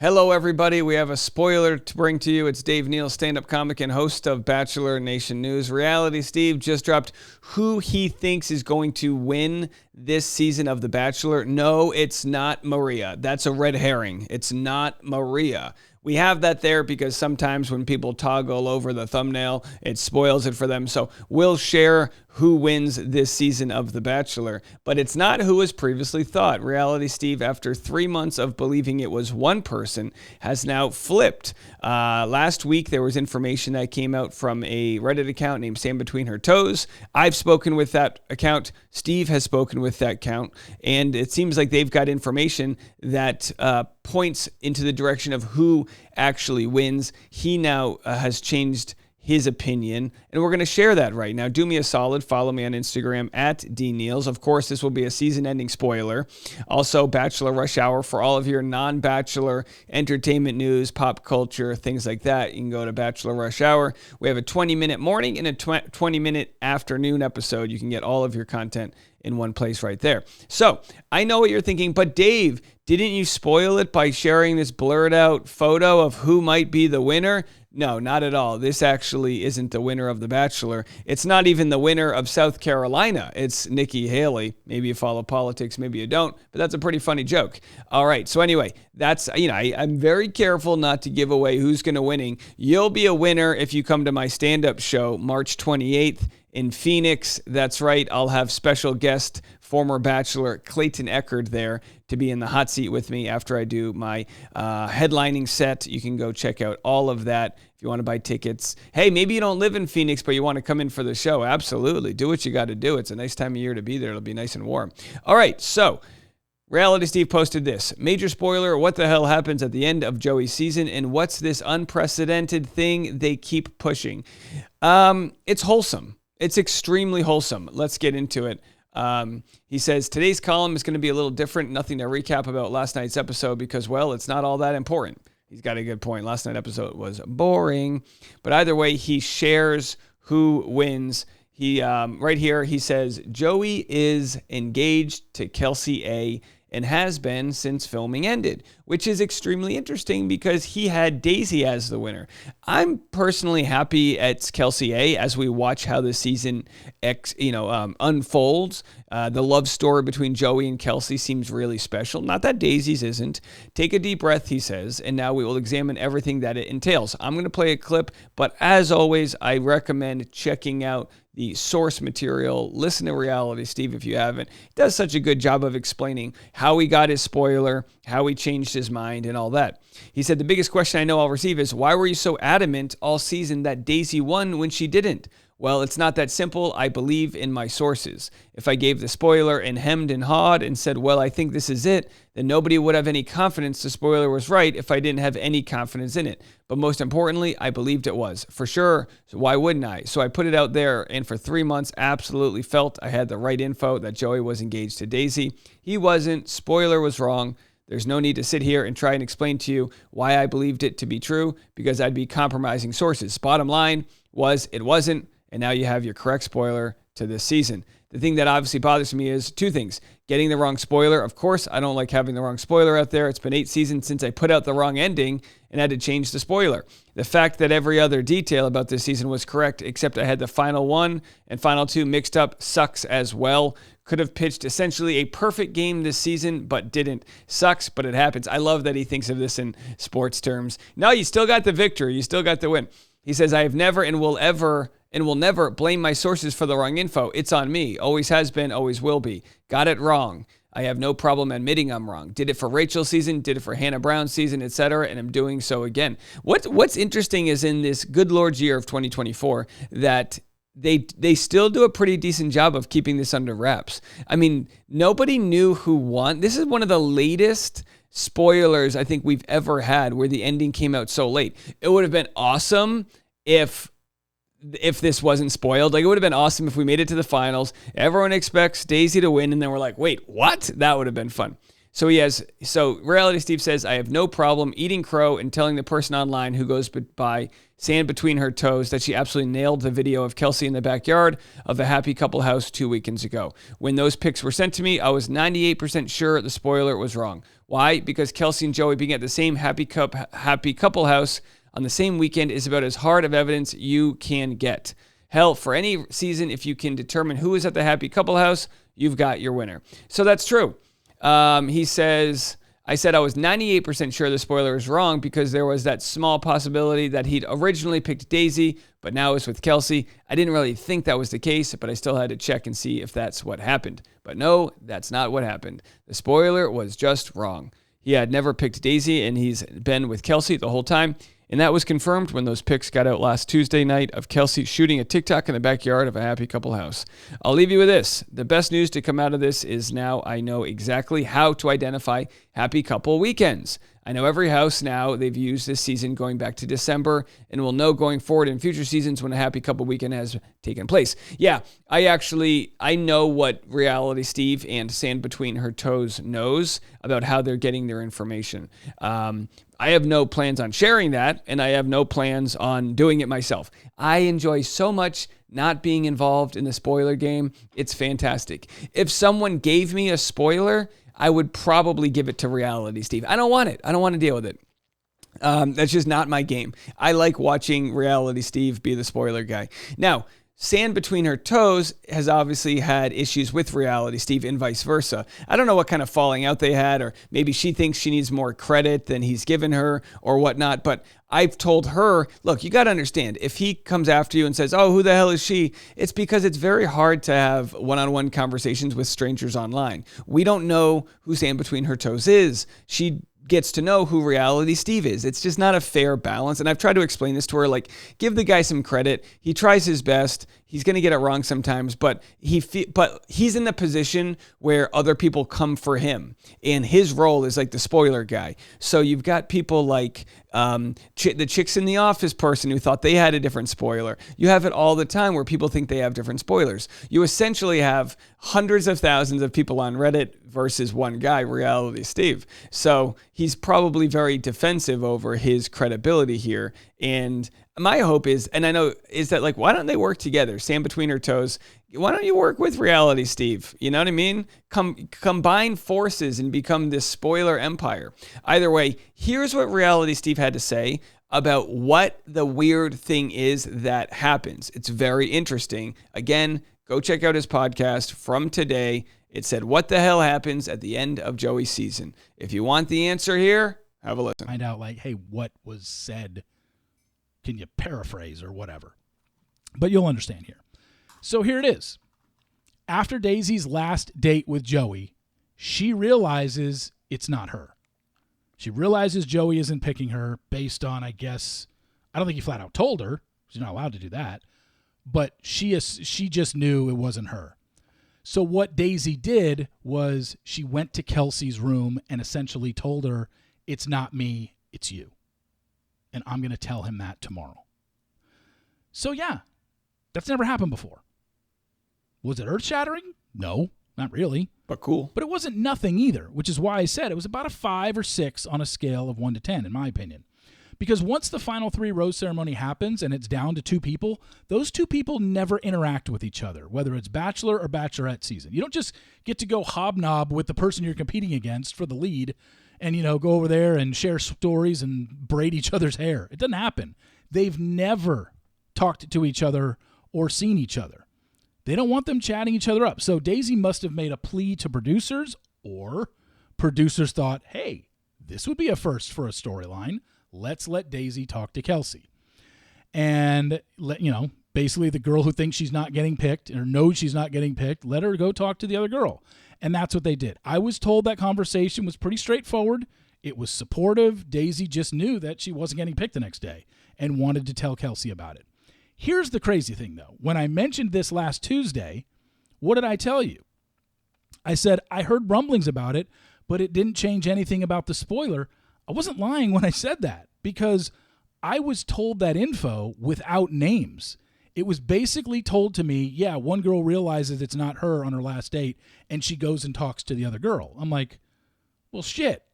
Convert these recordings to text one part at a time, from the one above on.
Hello, everybody. We have a spoiler to bring to you. It's Dave Neal, stand-up comic and host of Bachelor Nation News. Reality Steve just dropped who he thinks is going to win this season of The Bachelor. No, it's not Maria. That's a red herring. It's not Maria. We have that there because sometimes when people toggle over the thumbnail, it spoils it for them. So we'll share who wins this season of The Bachelor. But it's not who was previously thought. Reality Steve, after 3 months of believing it was one person, has now flipped. Last week, there was information that came out from a Reddit account named Sand Between Her Toes. I've spoken with that account. Steve has spoken with that account. And it seems like they've got information that points into the direction of who actually wins. He now has changed his opinion, and we're going to share that right now. Do me a solid. Follow me on Instagram at DNeals. Of course, this will be a season-ending spoiler. Also, Bachelor Rush Hour for all of your non-Bachelor entertainment news, pop culture, things like that. You can go to Bachelor Rush Hour. We have a 20-minute morning and a 20-minute afternoon episode. You can get all of your content in one place right there. So, I know what you're thinking, but Dave, didn't you spoil it by sharing this blurred out photo of who might be the winner? No, not at all. This actually isn't the winner of The Bachelor. It's not even the winner of South Carolina. It's Nikki Haley. Maybe you follow politics, maybe you don't, but that's a pretty funny joke. All right, so anyway, that's, I'm very careful not to give away who's going to winning. You'll be a winner if you come to my stand-up show March 28th in Phoenix. That's right. I'll have special guest, former Bachelor Clayton Echard there to be in the hot seat with me after I do my headlining set. You can go check out all of that if you want to buy tickets. Hey, maybe you don't live in Phoenix, but you want to come in for the show. Absolutely. Do what you got to do. It's a nice time of year to be there. It'll be nice and warm. All right. So Reality Steve posted this. Major spoiler, what the hell happens at the end of Joey's season, and what's this unprecedented thing they keep pushing? It's wholesome. It's extremely wholesome. Let's get into it. He says, today's column is going to be a little different. Nothing to recap about last night's episode because, well, it's not all that important. He's got a good point. Last night's episode was boring. But either way, he shares who wins. He right here, he says, Joey is engaged to Kelsey A., and has been since filming ended, which is extremely interesting because he had Daisy as the winner. I'm personally happy at Kelsey A. as we watch how the season unfolds. The love story between Joey and Kelsey seems really special. Not that Daisy's isn't. Take a deep breath, he says, and now we will examine everything that it entails. I'm going to play a clip, but as always, I recommend checking out the source material. Listen to Reality Steve if you haven't. He does such a good job of explaining how he got his spoiler, how he changed his mind, and all that. He said, the biggest question I know I'll receive is, why were you so adamant all season that Daisy won when she didn't? Well, it's not that simple. I believe in my sources. If I gave the spoiler and hemmed and hawed and said, well, I think this is it, then nobody would have any confidence the spoiler was right if I didn't have any confidence in it. But most importantly, I believed it was. For sure, so why wouldn't I? So I put it out there, and for 3 months, absolutely felt I had the right info that Joey was engaged to Daisy. He wasn't. Spoiler was wrong. There's no need to sit here and try and explain to you why I believed it to be true, because I'd be compromising sources. Bottom line was, it wasn't. And now you have your correct spoiler to this season. The thing that obviously bothers me is two things. Getting the wrong spoiler. Of course, I don't like having the wrong spoiler out there. It's been 8 seasons since I put out the wrong ending and had to change the spoiler. The fact that every other detail about this season was correct, except I had the final one and final 2 mixed up, sucks as well. Could have pitched essentially a perfect game this season, but didn't. Sucks, but it happens. I love that he thinks of this in sports terms. No, you still got the victory. You still got the win. He says, I have never and will never blame my sources for the wrong info. It's on me. Always has been, always will be. Got it wrong. I have no problem admitting I'm wrong. Did it for Rachel's season, did it for Hannah Brown's season, etc., and I'm doing so again. What's interesting is in this good Lord's year of 2024 that they still do a pretty decent job of keeping this under wraps. I mean, nobody knew who won. This is one of the latest spoilers I think we've ever had where the ending came out so late. It would have been awesome if this wasn't spoiled. Like, it would have been awesome if we made it to the finals. Everyone expects Daisy to win, and then we're like, wait, what? That would have been fun. So Reality Steve says, I have no problem eating crow and telling the person online who goes by Sand Between Her Toes that she absolutely nailed the video of Kelsey in the backyard of a happy couple house 2 weekends ago. When those pics were sent to me, I was 98% sure the spoiler was wrong. Why? Because Kelsey and Joey being at the same happy couple house on the same weekend is about as hard of evidence you can get. Hell, for any season, if you can determine who is at the happy couple house, you've got your winner. So that's true. He says, I said I was 98% sure the spoiler is wrong because there was that small possibility that he'd originally picked Daisy, but now it's with Kelsey. I didn't really think that was the case, but I still had to check and see if that's what happened. But no, that's not what happened. The spoiler was just wrong. He had never picked Daisy, and he's been with Kelsey the whole time. And that was confirmed when those pics got out last Tuesday night of Kelsey shooting a TikTok in the backyard of a happy couple house. I'll leave you with this. The best news to come out of this is now I know exactly how to identify happy couple weekends. I know every house now they've used this season going back to December, and will know going forward in future seasons when a happy couple weekend has taken place. Yeah, I know what Reality Steve and Sand Between Her Toes knows about how they're getting their information. I have no plans on sharing that, and I have no plans on doing it myself. I enjoy so much not being involved in the spoiler game. It's fantastic. If someone gave me a spoiler, I would probably give it to Reality Steve. I don't want it. I don't want to deal with it. That's just not my game. I like watching Reality Steve be the spoiler guy. Now, Sand Between Her Toes has obviously had issues with Reality Steve and vice versa. I don't know what kind of falling out they had, or maybe she thinks she needs more credit than he's given her or whatnot. But I've told her, look, you got to understand, if he comes after you and says, oh, who the hell is she? It's because it's very hard to have one-on-one conversations with strangers online. We don't know who Sand Between Her Toes is. She gets to know who Reality Steve is. It's just not a fair balance. And I've tried to explain this to her, like, give the guy some credit. He tries his best. He's going to get it wrong sometimes, but he's in the position where other people come for him, and his role is like the spoiler guy. So you've got people like the Chicks in the Office person who thought they had a different spoiler. You have it all the time where people think they have different spoilers. You essentially have hundreds of thousands of people on Reddit versus one guy, Reality Steve. So he's probably very defensive over his credibility here. And my hope is, and I know, is that, like, why don't they work together? Sand Between Her Toes. Why don't you work with Reality Steve? You know what I mean? Combine forces and become this spoiler empire. Either way, here's what Reality Steve had to say about what the weird thing is that happens. It's very interesting. Again, go check out his podcast from today. It said, what the hell happens at the end of Joey's season? If you want the answer here, have a listen. Find out, like, hey, what was said? Can you paraphrase or whatever? But you'll understand here. So here it is. After Daisy's last date with Joey, she realizes it's not her. She realizes Joey isn't picking her based on, I guess, I don't think he flat out told her. She's not allowed to do that. But she just knew it wasn't her. So what Daisy did was she went to Kelsey's room and essentially told her, it's not me, it's you. And I'm going to tell him that tomorrow. So yeah, that's never happened before. Was it earth-shattering? No, not really. But cool. But it wasn't nothing either, which is why I said it was about a 5 or 6 on a scale of 1 to 10, in my opinion. Because once the final 3 rose ceremony happens and it's down to 2 people, those 2 people never interact with each other, whether it's Bachelor or Bachelorette season. You don't just get to go hobnob with the person you're competing against for the lead and, go over there and share stories and braid each other's hair. It doesn't happen. They've never talked to each other or seen each other. They don't want them chatting each other up. So Daisy must have made a plea to producers, or producers thought, hey, this would be a first for a storyline. Let's let Daisy talk to Kelsey. And, basically the girl who thinks she's not getting picked or knows she's not getting picked, let her go talk to the other girl. And that's what they did. I was told that conversation was pretty straightforward. It was supportive. Daisy just knew that she wasn't getting picked the next day and wanted to tell Kelsey about it. Here's the crazy thing, though. When I mentioned this last Tuesday, what did I tell you? I said, I heard rumblings about it, but it didn't change anything about the spoiler. I wasn't lying when I said that, because I was told that info without names. It was basically told to me, yeah, one girl realizes it's not her on her last date, and she goes and talks to the other girl. I'm like, well, shit,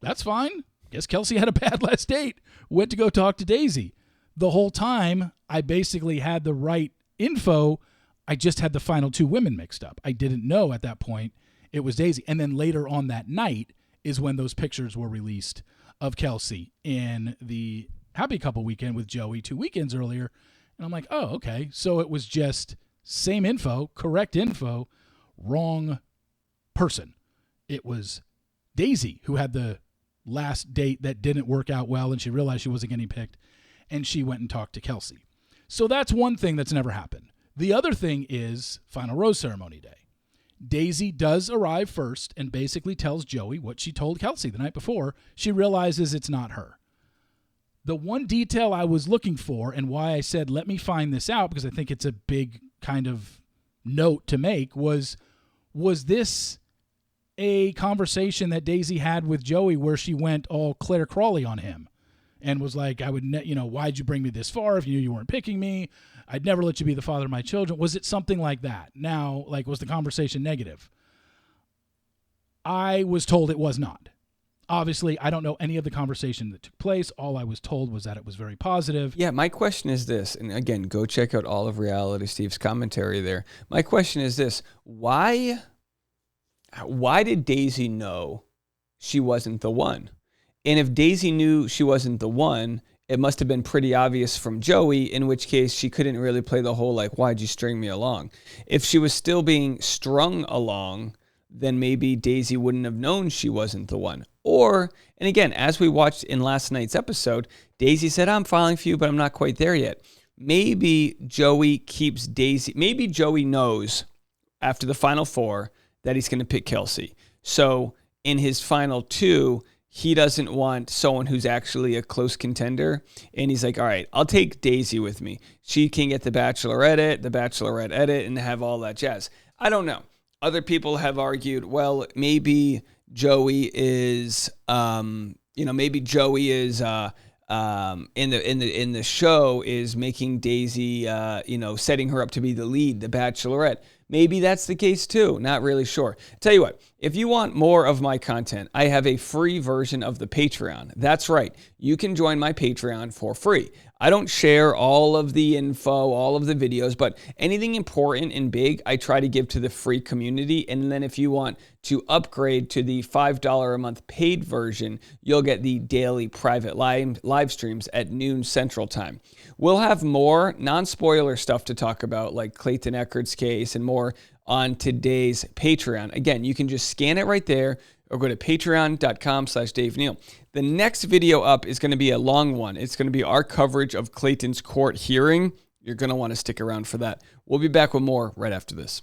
that's fine. Guess Kelsey had a bad last date. Went to go talk to Daisy. The whole time, I basically had the right info. I just had the final 2 women mixed up. I didn't know at that point it was Daisy. And then later on that night, is when those pictures were released of Kelsey in the Happy Couple weekend with Joey 2 weekends earlier. And I'm like, oh, okay. So it was just same info, correct info, wrong person. It was Daisy who had the last date that didn't work out well, and she realized she wasn't getting picked, and she went and talked to Kelsey. So that's one thing that's never happened. The other thing is final rose ceremony day. Daisy does arrive first and basically tells Joey what she told Kelsey the night before. She realizes it's not her. The one detail I was looking for, and why I said, let me find this out, because I think it's a big kind of note to make, was this a conversation that Daisy had with Joey where she went all Claire Crawley on him and was like, why'd you bring me this far if you knew you weren't picking me? I'd never let you be the father of my children. Was it something like that? Now, was the conversation negative? I was told it was not. Obviously, I don't know any of the conversation that took place. All I was told was that it was very positive. Yeah, my question is this, and again, go check out all of Reality Steve's commentary there. My question is this: why did Daisy know she wasn't the one? And if Daisy knew she wasn't the one, it must have been pretty obvious from Joey, in which case she couldn't really play the whole, why'd you string me along? If she was still being strung along, then maybe Daisy wouldn't have known she wasn't the one. Or, and again, as we watched in last night's episode, Daisy said, I'm filing for you, but I'm not quite there yet. Maybe Joey keeps Daisy, maybe Joey knows after the final 4 that he's going to pick Kelsey. So in his final 2, he doesn't want someone who's actually a close contender. And he's like, all right, I'll take Daisy with me. She can get the Bachelorette edit, and have all that jazz. I don't know. Other people have argued, well, maybe Joey is, in the show is making Daisy, setting her up to be the lead, the Bachelorette. Maybe that's the case too. Not really sure. Tell you what, if you want more of my content, I have a free version of the Patreon. That's right. You can join my Patreon for free. I don't share all of the info, all of the videos, but anything important and big, I try to give to the free community. And then if you want to upgrade to the $5 a month paid version, you'll get the daily private live streams at noon Central Time. We'll have more non-spoiler stuff to talk about, like Clayton Echard's case and more on today's Patreon. Again, you can just scan it right there or go to patreon.com/Dave Neal. The next video up is going to be a long one. It's going to be our coverage of Clayton's court hearing. You're going to want to stick around for that. We'll be back with more right after this.